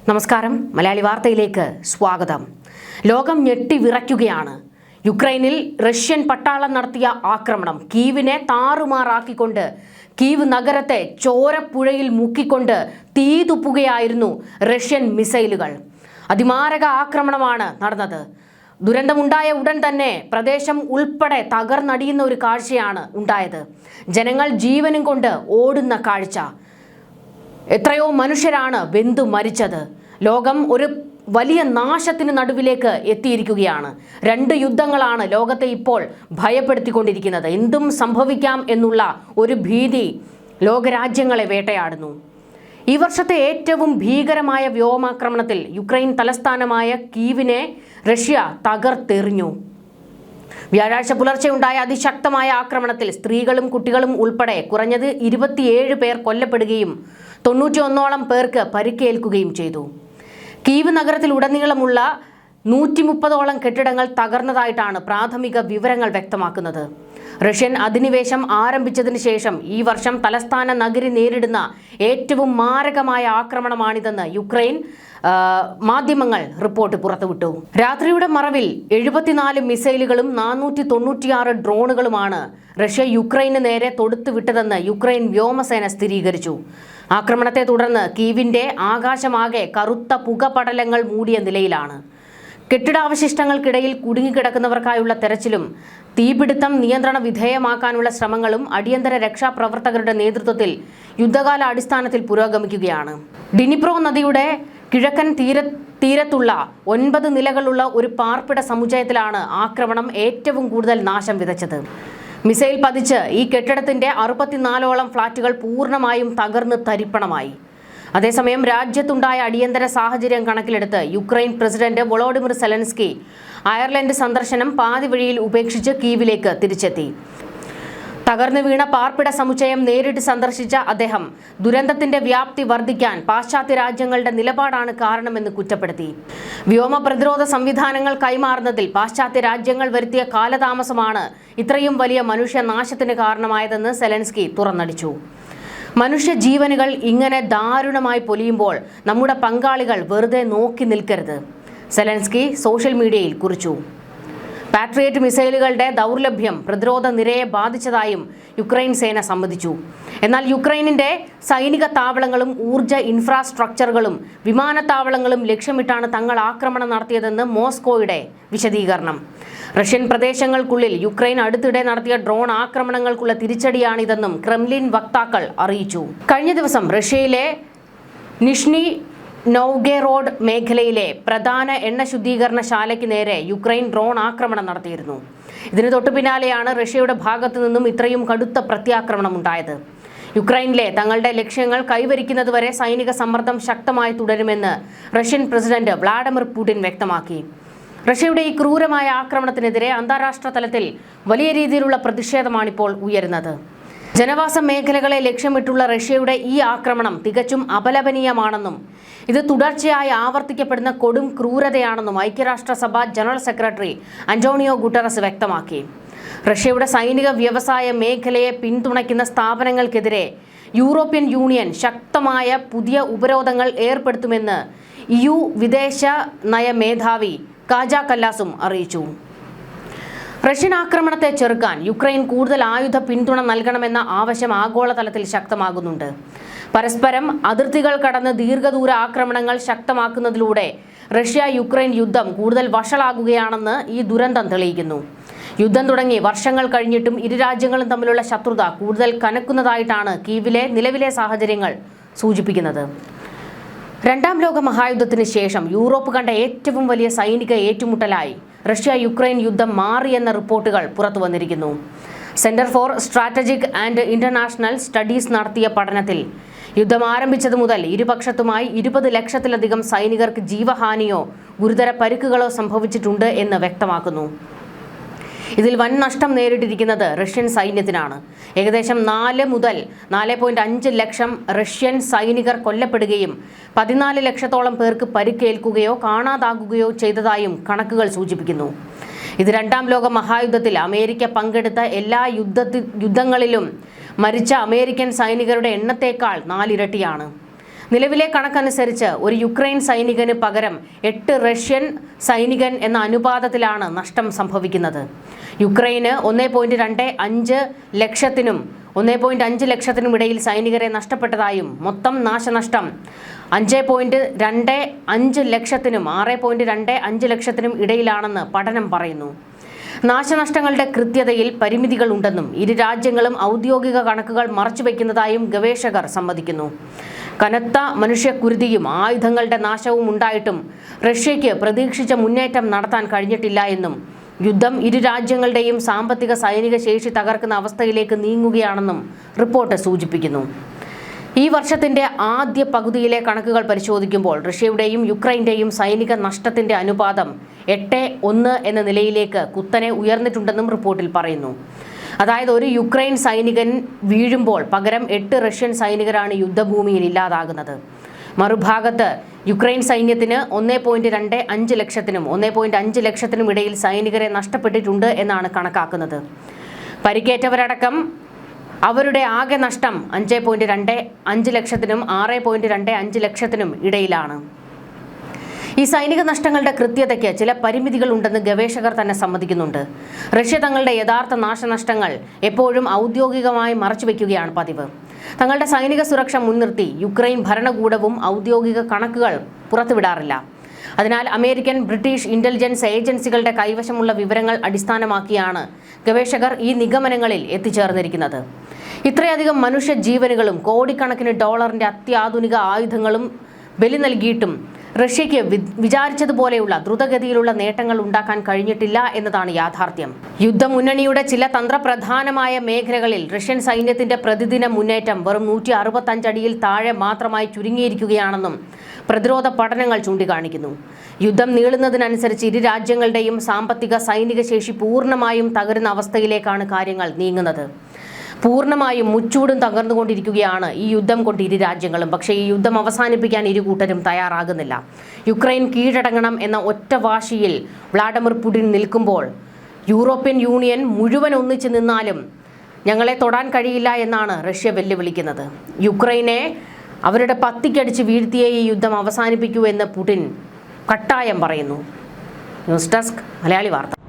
നമസ്കാരം, മലയാളി വാർത്തയിലേക്ക് സ്വാഗതം. ലോകം ഞെട്ടിവിറയ്ക്കുകയാണ്. യുക്രൈനിൽ റഷ്യൻ പട്ടാളം നടത്തിയ ആക്രമണം കീവിനെ താറുമാറാക്കിക്കൊണ്ട് കീവ് നഗരത്തെ ചോരപ്പുഴയിൽ മുക്കിക്കൊണ്ട് തീതുപ്പുകയായിരുന്നു റഷ്യൻ മിസൈലുകൾ. അതിമാരക ആക്രമണമാണ് നടന്നത്. ദുരന്തമുണ്ടായ ഉടൻ തന്നെ പ്രദേശം ഉൾപ്പെടെ തകർന്നടിയുന്ന ഒരു കാഴ്ചയാണ് ഉണ്ടായത്. ജനങ്ങൾ ജീവനും കൊണ്ട് ഓടുന്ന കാഴ്ച. എത്രയോ മനുഷ്യരാണ് വെന്തു മരിച്ചത്. ലോകം ഒരു വലിയ നാശത്തിന് നടുവിലേക്ക് എത്തിയിരിക്കുകയാണ്. 2 യുദ്ധങ്ങളാണ് ലോകത്തെ ഇപ്പോൾ ഭയപ്പെടുത്തിക്കൊണ്ടിരിക്കുന്നത്. എന്തും സംഭവിക്കാം എന്നുള്ള ഒരു ഭീതി ലോകരാജ്യങ്ങളെ വേട്ടയാടുന്നു. ഈ വർഷത്തെ ഏറ്റവും ഭീകരമായ വ്യോമാക്രമണത്തിൽ യുക്രൈൻ തലസ്ഥാനമായ കീവിനെ റഷ്യ തകർത്തെറിഞ്ഞു. വ്യാഴാഴ്ച പുലർച്ചെ ഉണ്ടായ അതിശക്തമായ ആക്രമണത്തിൽ സ്ത്രീകളും കുട്ടികളും ഉൾപ്പെടെ കുറഞ്ഞത് 27 പേർ കൊല്ലപ്പെടുകയും 91ഓളം പേർക്ക് പരിക്കേൽക്കുകയും ചെയ്തു. കീവ് നഗരത്തിലുടനീളമുള്ള 130ഓളം കെട്ടിടങ്ങൾ തകർന്നതായിട്ടാണ് പ്രാഥമിക വിവരങ്ങൾ വ്യക്തമാക്കുന്നത്. റഷ്യൻ അധിനിവേശം ആരംഭിച്ചതിന് ശേഷം ഈ വർഷം തലസ്ഥാന നഗരി നേരിടുന്ന ഏറ്റവും മാരകമായ ആക്രമണമാണിതെന്ന് യുക്രൈൻ മാധ്യമങ്ങൾ റിപ്പോർട്ട് പുറത്തുവിട്ടു. രാത്രിയുടെ മറവിൽ 74 മിസൈലുകളും 496 ഡ്രോണുകളുമാണ് റഷ്യ യുക്രൈന് നേരെ തൊടുത്തുവിട്ടതെന്ന് യുക്രൈൻ വ്യോമസേന സ്ഥിരീകരിച്ചു. ആക്രമണത്തെ തുടർന്ന് കീവിന്റെ ആകാശമാകെ കറുത്ത പുകപടലങ്ങൾ മൂടിയ നിലയിലാണ്. കെട്ടിടാവശിഷ്ടങ്ങൾക്കിടയിൽ കുടുങ്ങിക്കിടക്കുന്നവർക്കായുള്ള തെരച്ചിലും തീപിടുത്തം നിയന്ത്രണ വിധേയമാക്കാനുള്ള ശ്രമങ്ങളും അടിയന്തര രക്ഷാപ്രവർത്തകരുടെ നേതൃത്വത്തിൽ യുദ്ധകാല അടിസ്ഥാനത്തിൽ പുരോഗമിക്കുകയാണ്. ഡിനിപ്രോ നദിയുടെ കിഴക്കൻ തീരത്തുള്ള 9 നിലകളുള്ള ഒരു പാർപ്പിട സമുച്ചയത്തിലാണ് ആക്രമണം ഏറ്റവും കൂടുതൽ നാശം വിതച്ചത്. മിസൈൽ പതിച്ച് ഈ കെട്ടിടത്തിന്റെ 64ഓളം ഫ്ളാറ്റുകൾ പൂർണ്ണമായും തകർന്ന് തരിപ്പണമായി. അതേസമയം രാജ്യത്തുണ്ടായ അടിയന്തര സാഹചര്യം കണക്കിലെടുത്ത് Ukraine president Volodymyr Zelensky Ireland സന്ദർശനം പാതി വഴിയിൽ ഉപേക്ഷിച്ച് കീവിലേക്ക് തിരിച്ചെത്തി. തകർന്നു വീണ പാർപ്പിട സമുച്ചയം നേരിട്ട് സന്ദർശിച്ച അദ്ദേഹം ദുരന്തത്തിന്റെ വ്യാപ്തി വർദ്ധിക്കാൻ പാശ്ചാത്യ രാജ്യങ്ങളുടെ നിലപാടാണ് കാരണമെന്ന് കുറ്റപ്പെടുത്തി. വ്യോമ പ്രതിരോധ സംവിധാനങ്ങൾ കൈമാറുന്നതിൽ പാശ്ചാത്യ രാജ്യങ്ങൾ വരുത്തിയ കാലതാമസമാണ് ഇത്രയും വലിയ മനുഷ്യനാശത്തിന് കാരണമായതെന്ന് സെലൻസ്കി തുറന്നടിച്ചു. മനുഷ്യ ജീവനുകൾ ഇങ്ങനെ ദാരുണമായി പൊലിയുമ്പോൾ നമ്മുടെ പങ്കാളികൾ വെറുതെ നോക്കി നിൽക്കരുത്, സെലൻസ്കി സോഷ്യൽ മീഡിയയിൽ കുറിച്ചു. പാട്രിയറ്റ് മിസൈലുകളുടെ ദൗർലഭ്യം പ്രതിരോധ നിരയെ ബാധിച്ചതായും യുക്രൈൻ സേന സമ്മതിച്ചു. എന്നാൽ യുക്രൈനിന്റെ സൈനിക താവളങ്ങളും ഊർജ്ജ ഇൻഫ്രാസ്ട്രക്ചറുകളും വിമാനത്താവളങ്ങളും ലക്ഷ്യമിട്ടാണ് തങ്ങൾ ആക്രമണം നടത്തിയതെന്ന് മോസ്കോയുടെ വിശദീകരണം. റഷ്യൻ പ്രദേശങ്ങൾക്കുള്ളിൽ യുക്രൈൻ അടുത്തിടെ നടത്തിയ ഡ്രോൺ ആക്രമണങ്ങൾക്കുള്ള തിരിച്ചടിയാണിതെന്നും ക്രെംലിൻ വക്താക്കൾ അറിയിച്ചു. കഴിഞ്ഞ ദിവസം റഷ്യയിലെ നിഷ്നി നോവ്ഗോറോഡ് മേഖലയിലെ പ്രധാന എണ്ണ ശുദ്ധീകരണശാലയ്ക്ക് നേരെ യുക്രൈൻ ഡ്രോൺ ആക്രമണം നടത്തിയിരുന്നു. ഇതിന് തൊട്ടു പിന്നാലെയാണ് റഷ്യയുടെ ഭാഗത്തു നിന്നും ഇത്രയും കടുത്ത പ്രത്യാക്രമണം ഉണ്ടായത്. യുക്രൈനിലെ തങ്ങളുടെ ലക്ഷ്യങ്ങൾ കൈവരിക്കുന്നതുവരെ സൈനിക സമ്മർദ്ദം ശക്തമായി തുടരുമെന്ന് റഷ്യൻ പ്രസിഡന്റ് വ്ളാഡിമിർ പുടിൻ വ്യക്തമാക്കി. റഷ്യയുടെ ഈ ക്രൂരമായ ആക്രമണത്തിനെതിരെ അന്താരാഷ്ട്ര തലത്തിൽ വലിയ രീതിയിലുള്ള പ്രതിഷേധമാണിപ്പോൾ ഉയരുന്നത്. ജനവാസ മേഖലകളെ ലക്ഷ്യമിട്ടുള്ള റഷ്യയുടെ ഈ ആക്രമണം തികച്ചും അപലപനീയമാണെന്നും ഇത് തുടർച്ചയായി ആവർത്തിക്കപ്പെടുന്ന കൊടും ക്രൂരതയാണെന്നും ഐക്യരാഷ്ട്രസഭ ജനറൽ സെക്രട്ടറി അന്റോണിയോ ഗുട്ടറസ് വ്യക്തമാക്കി. റഷ്യയുടെ സൈനിക വ്യവസായ മേഖലയെ പിന്തുണയ്ക്കുന്ന സ്ഥാപനങ്ങൾക്കെതിരെ യൂറോപ്യൻ യൂണിയൻ ശക്തമായ പുതിയ ഉപരോധങ്ങൾ ഏർപ്പെടുത്തുമെന്ന് EU വിദേശ നയ മേധാവി കാജ കല്ലാസും അറിയിച്ചു. റഷ്യൻ ആക്രമണത്തെ ചെറുക്കാൻ യുക്രൈൻ കൂടുതൽ ആയുധ പിന്തുണ നൽകണമെന്ന ആവശ്യം ആഗോളതലത്തിൽ ശക്തമാകുന്നുണ്ട്. പരസ്പരം അതിർത്തികൾ കടന്ന് ദീർഘദൂര ആക്രമണങ്ങൾ ശക്തമാക്കുന്നതിലൂടെ റഷ്യ യുക്രൈൻ യുദ്ധം കൂടുതൽ വഷളാകുകയാണെന്ന് ഈ ദുരന്തം തെളിയിക്കുന്നു. യുദ്ധം തുടങ്ങി വർഷങ്ങൾ കഴിഞ്ഞിട്ടും ഇരു രാജ്യങ്ങളും തമ്മിലുള്ള ശത്രുത കൂടുതൽ കനക്കുന്നതായിട്ടാണ് കീവിലെ നിലവിലെ സാഹചര്യങ്ങൾ സൂചിപ്പിക്കുന്നത്. 2ാം ലോക മഹായുദ്ധത്തിന് ശേഷം യൂറോപ്പ് കണ്ട ഏറ്റവും വലിയ സൈനിക ഏറ്റുമുട്ടലായി റഷ്യ യുക്രൈൻ യുദ്ധം മാറിയെന്ന റിപ്പോർട്ടുകൾ പുറത്തുവന്നിരിക്കുന്നു. Centre for strategic and international studies നടത്തിയ പഠനത്തിൽ യുദ്ധം ആരംഭിച്ചതു മുതൽ ഇരുപക്ഷത്തുമായി 20 ലക്ഷത്തിലധികം സൈനികർക്ക് ജീവഹാനിയോ ഗുരുതര പരിക്കുകളോ സംഭവിച്ചിട്ടുണ്ട് എന്ന് വ്യക്തമാക്കുന്നു. ഇതിൽ വൻ നഷ്ടം നേരിട്ടിരിക്കുന്നത് റഷ്യൻ സൈന്യത്തിനാണ്. ഏകദേശം 4 മുതൽ 4.5 ലക്ഷം റഷ്യൻ സൈനികർ കൊല്ലപ്പെടുകയും 14 ലക്ഷത്തോളം പേർക്ക് പരിക്കേൽക്കുകയോ കാണാതാകുകയോ ചെയ്തതായും കണക്കുകൾ സൂചിപ്പിക്കുന്നു. ഇത് 2ാം ലോക മഹായുദ്ധത്തിൽ അമേരിക്ക പങ്കെടുത്ത എല്ലാ യുദ്ധങ്ങളിലും മരിച്ച അമേരിക്കൻ സൈനികരുടെ എണ്ണത്തേക്കാൾ 4 ഇരട്ടിയാണ്. നിലവിലെ കണക്കനുസരിച്ച് ഒരു യുക്രൈൻ സൈനികന് പകരം 8 റഷ്യൻ സൈനികൻ എന്ന അനുപാതത്തിലാണ് നഷ്ടം സംഭവിക്കുന്നത്. യുക്രൈന് 1.25 ലക്ഷത്തിനും 1.5 ലക്ഷത്തിനും ഇടയിൽ സൈനികരെ നഷ്ടപ്പെട്ടതായും മൊത്തം നാശനഷ്ടം 5.25 ലക്ഷത്തിനും 6.25 ലക്ഷത്തിനും ഇടയിലാണെന്ന് പഠനം പറയുന്നു. നാശനഷ്ടങ്ങളുടെ കൃത്യതയിൽ പരിമിതികളുണ്ടെന്നും ഇരു രാജ്യങ്ങളും ഔദ്യോഗിക കണക്കുകൾ മറച്ചുവെക്കുന്നതായും ഗവേഷകർ സമ്മതിക്കുന്നു. കനത്ത മനുഷ്യക്കുരുതിയും ആയുധങ്ങളുടെ നാശവും ഉണ്ടായിട്ടും റഷ്യയ്ക്ക് പ്രതീക്ഷിച്ച മുന്നേറ്റം നടത്താൻ കഴിഞ്ഞിട്ടില്ല എന്നും യുദ്ധം ഇരു രാജ്യങ്ങളുടെയും സാമ്പത്തിക സൈനിക ശേഷി തകർക്കുന്ന അവസ്ഥയിലേക്ക് നീങ്ങുകയാണെന്നും റിപ്പോർട്ട് സൂചിപ്പിക്കുന്നു. ഈ വർഷത്തിന്റെ ആദ്യ പകുതിയിലെ കണക്കുകൾ പരിശോധിക്കുമ്പോൾ റഷ്യയുടെയും യുക്രൈന്റെയും സൈനിക നഷ്ടത്തിന്റെ അനുപാതം 8:1 എന്ന നിലയിലേക്ക് കുത്തനെ ഉയർന്നിട്ടുണ്ടെന്നും റിപ്പോർട്ടിൽ പറയുന്നു. അതായത് ഒരു യുക്രൈൻ സൈനികൻ വീഴുമ്പോൾ പകരം 8 റഷ്യൻ സൈനികരാണ് യുദ്ധഭൂമിയിൽ ഇല്ലാതാകുന്നത്. മറുഭാഗത്ത് യുക്രൈൻ സൈന്യത്തിന് 1.25 ലക്ഷത്തിനും 1.5 ലക്ഷത്തിനും ഇടയിൽ സൈനികരെ നഷ്ടപ്പെട്ടിട്ടുണ്ട് എന്നാണ് കണക്കാക്കുന്നത്. പരിക്കേറ്റവരടക്കം അവരുടെ ആകെ നഷ്ടം 5.25 ലക്ഷത്തിനും 6.25 ലക്ഷത്തിനും ഇടയിലാണ്. ഈ സൈനിക നഷ്ടങ്ങളുടെ കൃത്യതയ്ക്ക് ചില പരിമിതികളുണ്ടെന്ന് ഗവേഷകർ തന്നെ സമ്മതിക്കുന്നുണ്ട്. റഷ്യ തങ്ങളുടെ യഥാർത്ഥ നാശനഷ്ടങ്ങൾ എപ്പോഴും ഔദ്യോഗികമായി മറച്ചുവെക്കുകയാണ് പതിവ്. തങ്ങളുടെ സൈനിക സുരക്ഷ മുൻനിർത്തി യുക്രൈൻ ഭരണകൂടവും ഔദ്യോഗിക കണക്കുകൾ പുറത്തുവിടാറില്ല. അതിനാൽ അമേരിക്കൻ, ബ്രിട്ടീഷ് ഇന്റലിജൻസ് ഏജൻസികളുടെ കൈവശമുള്ള വിവരങ്ങൾ അടിസ്ഥാനമാക്കിയാണ് ഗവേഷകർ ഈ നിഗമനങ്ങളിൽ എത്തിച്ചേർന്നിരിക്കുന്നത്. ഇത്രയധികം മനുഷ്യ ജീവനുകളും കോടിക്കണക്കിന് ഡോളറിന്റെ അത്യാധുനിക ആയുധങ്ങളും ബലി നൽകിയിട്ടും റഷ്യയ്ക്ക് വിചാരിച്ചതുപോലെയുള്ള ദ്രുതഗതിയിലുള്ള നേട്ടങ്ങൾ ഉണ്ടാക്കാൻ കഴിഞ്ഞിട്ടില്ല എന്നതാണ് യാഥാർത്ഥ്യം. യുദ്ധമുന്നണിയുടെ ചില തന്ത്രപ്രധാനമായ മേഖലകളിൽ റഷ്യൻ സൈന്യത്തിന്റെ പ്രതിദിന മുന്നേറ്റം വെറും 165 അടിയിൽ താഴെ മാത്രമായി ചുരുങ്ങിയിരിക്കുകയാണെന്നും പ്രതിരോധ പഠനങ്ങൾ ചൂണ്ടിക്കാണിക്കുന്നു. യുദ്ധം നീളുന്നതിനനുസരിച്ച് ഇരു രാജ്യങ്ങളുടെയും സാമ്പത്തിക സൈനിക ശേഷി പൂർണ്ണമായും തകരുന്ന അവസ്ഥയിലേക്കാണ് കാര്യങ്ങൾ നീങ്ങുന്നത്. പൂർണ്ണമായും മുച്ചൂടും തകർന്നുകൊണ്ടിരിക്കുകയാണ് ഈ യുദ്ധം കൊണ്ട് ഇരു രാജ്യങ്ങളും. പക്ഷേ ഈ യുദ്ധം അവസാനിപ്പിക്കാൻ ഇരു കൂട്ടരും തയ്യാറാകുന്നില്ല. യുക്രൈൻ കീഴടങ്ങണം എന്ന ഒറ്റ വാശിയിൽ വ്ളാഡിമിർ പുടിൻ നിൽക്കുമ്പോൾ യൂറോപ്യൻ യൂണിയൻ മുഴുവൻ ഒന്നിച്ചു നിന്നാലും ഞങ്ങളെ തൊടാൻ കഴിയില്ല എന്നാണ് റഷ്യ വെല്ലുവിളിക്കുന്നത്. യുക്രൈനെ അവരുടെ പത്തിക്കടിച്ച് വീഴ്ത്തിയേ ഈ യുദ്ധം അവസാനിപ്പിക്കൂ എന്ന് പുടിൻ കട്ടായം പറയുന്നു. ന്യൂസ് ഡെസ്ക് മലയാളി വാർത്ത.